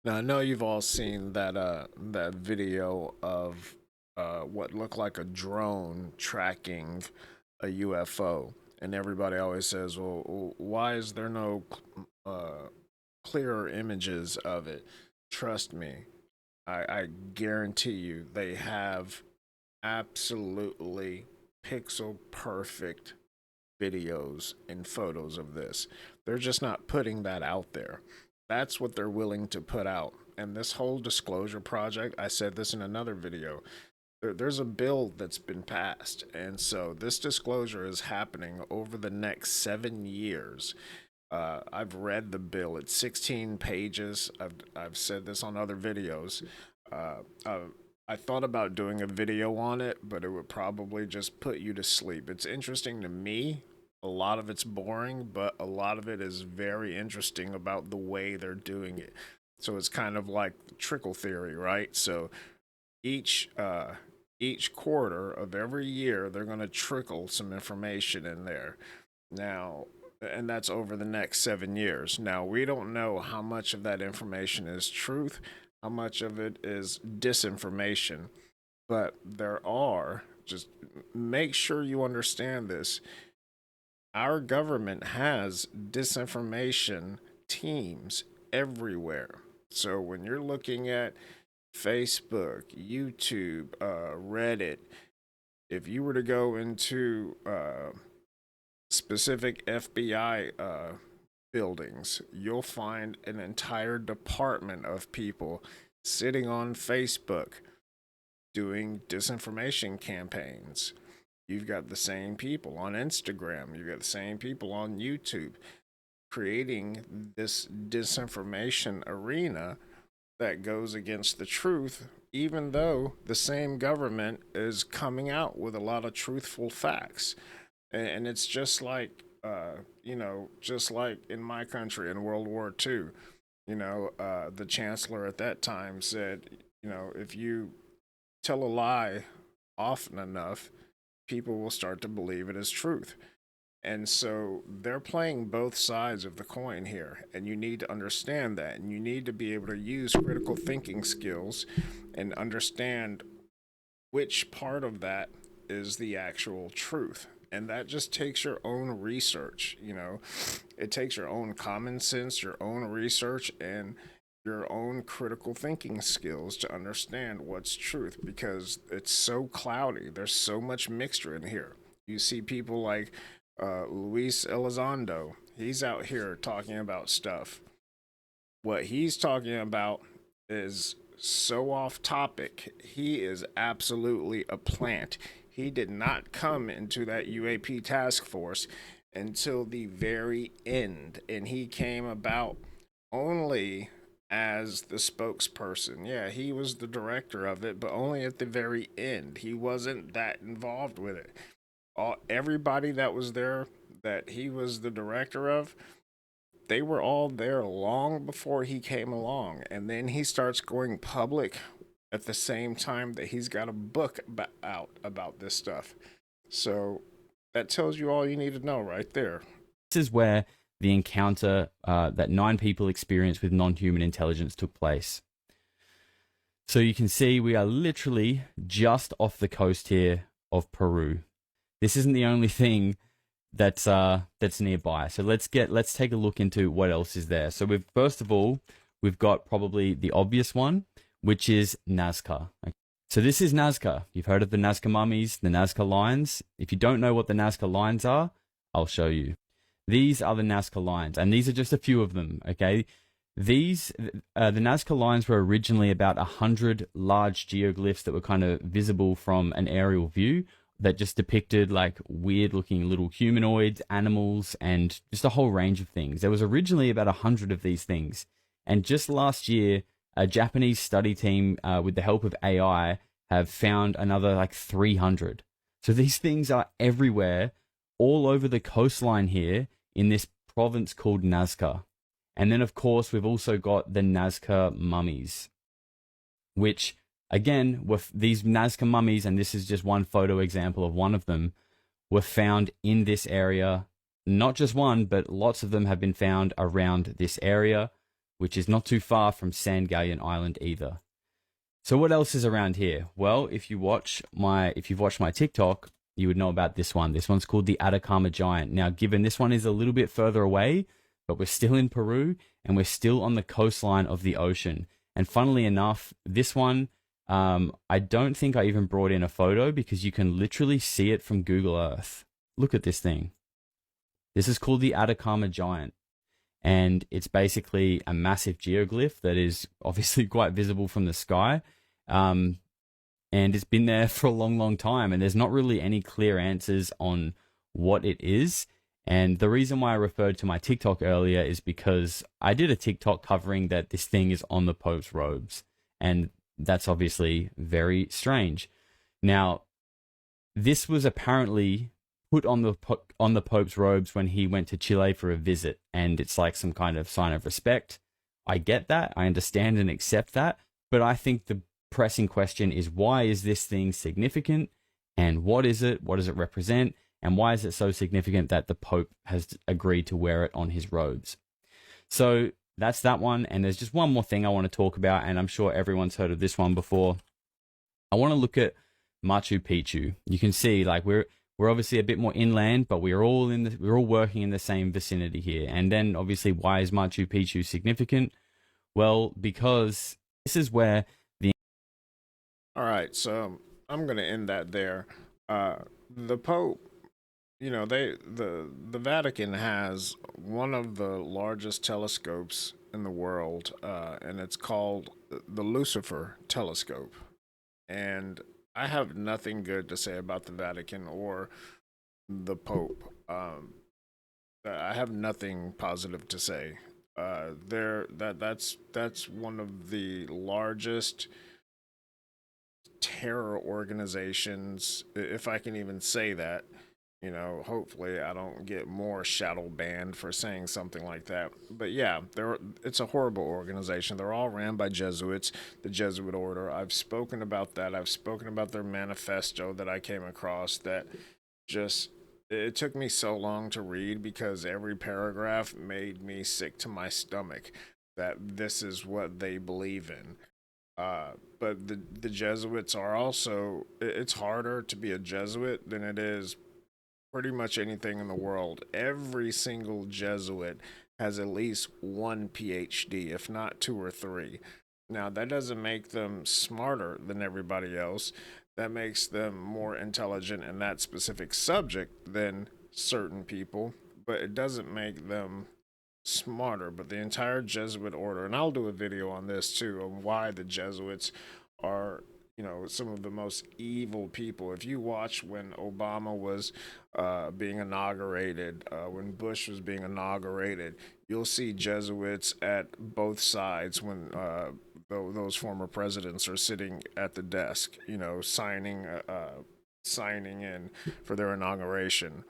Now I know you've all seen that video of what looked like a drone tracking a UFO, and everybody always says, "Well, why is there no clearer images of it?" Trust me, I guarantee you they have absolutely pixel perfect videos and photos of this. They're just not putting that out there. That's what they're willing to put out. And this whole disclosure project, I said this in another video, there's a bill that's been passed. And so this disclosure is happening over the next 7 years. I've read the bill. It's 16 pages. I've said this on other videos. I thought about doing a video on it, but it would probably just put you to sleep. It's interesting to me. A lot of it's boring, but a lot of it is very interesting about the way they're doing it. So it's kind of like trickle theory, right? So each quarter of every year, they're going to trickle some information in there. Now, and that's over the next 7 years. Now, we don't know how much of that information is truth, how much of it is disinformation, but there are, just make sure you understand this. Our government has disinformation teams everywhere. So when you're looking at Facebook, YouTube, Reddit, if you were to go into specific FBI buildings, you'll find an entire department of people sitting on Facebook doing disinformation campaigns. You've got the same people on Instagram. You've got the same people on YouTube creating this disinformation arena that goes against the truth, even though the same government is coming out with a lot of truthful facts. And it's just like, just like in my country in World War II, the chancellor at that time said, if you tell a lie often enough, people will start to believe it as truth. And so they're playing both sides of the coin here, and you need to understand that, and you need to be able to use critical thinking skills and understand which part of that is the actual truth. And that just takes your own research, it takes your own common sense, your own research, and your own critical thinking skills to understand what's truth, because it's so cloudy. There's so much mixture in here. You see people like Luis Elizondo. He's out here talking about stuff. What he's talking about is so off topic. He is absolutely a plant. He did not come into that UAP task force until the very end, and he came about only as the spokesperson. Yeah, he was the director of it, but only at the very end. He wasn't that involved with it. Everybody that was there that he was the director of, they were all there long before he came along. And then he starts going public at the same time that he's got a book out about this stuff. So that tells you all you need to know right there. This is where the encounter that 9 people experienced with non-human intelligence took place. So you can see we are literally just off the coast here of Peru. This isn't the only thing that's nearby. So let's take a look into what else is there. So first of all, we've got probably the obvious one, which is Nazca. So this is Nazca. You've heard of the Nazca mummies, the Nazca lines. If you don't know what the Nazca lines are, I'll show you. These are the Nazca lines, and these are just a few of them, okay? The Nazca lines were originally about 100 large geoglyphs that were kind of visible from an aerial view that just depicted like weird looking little humanoids, animals, and just a whole range of things. There was originally about 100 of these things. And just last year, a Japanese study team, with the help of AI, have found another like 300. So these things are everywhere, all over the coastline here in this province called Nazca. And then, of course, we've also got the Nazca mummies, which, again, these Nazca mummies, and this is just one photo example of one of them, were found in this area. Not just one, but lots of them have been found around this area, which is not too far from San Gallion Island either. So what else is around here? Well, if you've watched my TikTok, you would know about this one. This one's called the Atacama Giant. Now, given this one is a little bit further away, but we're still in Peru and we're still on the coastline of the ocean. And funnily enough, this one, I don't think I even brought in a photo because you can literally see it from Google Earth. Look at this thing. This is called the Atacama Giant. And it's basically a massive geoglyph that is obviously quite visible from the sky. And it's been there for a long, long time. And there's not really any clear answers on what it is. And the reason why I referred to my TikTok earlier is because I did a TikTok covering that this thing is on the Pope's robes. And that's obviously very strange. Now, this was apparently put on the Pope's robes when he went to Chile for a visit. And it's like some kind of sign of respect. I get that. I understand and accept that. But I think the pressing question is, why is this thing significant? And what is it? What does it represent? And why is it so significant that the Pope has agreed to wear it on his robes? So that's that one. And there's just one more thing I want to talk about, and I'm sure everyone's heard of this one before. I want to look at Machu Picchu. You can see, like, we're obviously a bit more inland, but we're all working in the same vicinity here. And then obviously, why is Machu Picchu significant? Well, because this is where the... All right, so I'm going to end that there. The Pope, you know, the Vatican has one of the largest telescopes in the world, and it's called the Lucifer telescope. And I have nothing good to say about the Vatican or the Pope. I have nothing positive to say. That's one of the largest terror organizations, if I can even say that. You know, hopefully I don't get more shadow banned for saying something like that. But yeah, it's a horrible organization. They're all ran by Jesuits, the Jesuit order. I've spoken about that. I've spoken about their manifesto that I came across that just, it took me so long to read because every paragraph made me sick to my stomach that this is what they believe in. But the Jesuits are also, it's harder to be a Jesuit than it is pretty much anything in the world. Every single Jesuit has at least one PhD, if not 2 or 3. Now, that doesn't make them smarter than everybody else. That makes them more intelligent in that specific subject than certain people, but it doesn't make them smarter. But the entire Jesuit order, and I'll do a video on this too, on why the Jesuits are, you know, some of the most evil people. If you watch when Obama was being inaugurated, when Bush was being inaugurated, you'll see Jesuits at both sides when those former presidents are sitting at the desk, you know, signing in for their inauguration.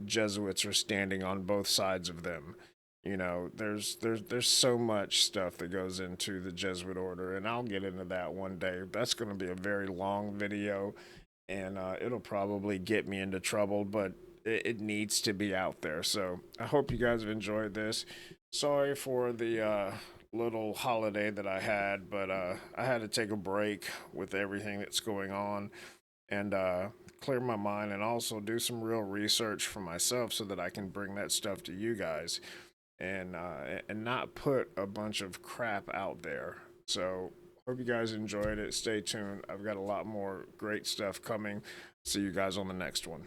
Jesuits are standing on both sides of them. You know, there's so much stuff that goes into the Jesuit order, and I'll get into that one day. That's going to be a very long video, and it'll probably get me into trouble, but it needs to be out there. So I hope you guys have enjoyed this. Sorry for the little holiday that I had, but I had to take a break with everything that's going on, and clear my mind, and also do some real research for myself so that I can bring that stuff to you guys, and not put a bunch of crap out there. So hope you guys enjoyed it. Stay tuned. I've got a lot more great stuff coming. See you guys on the next one.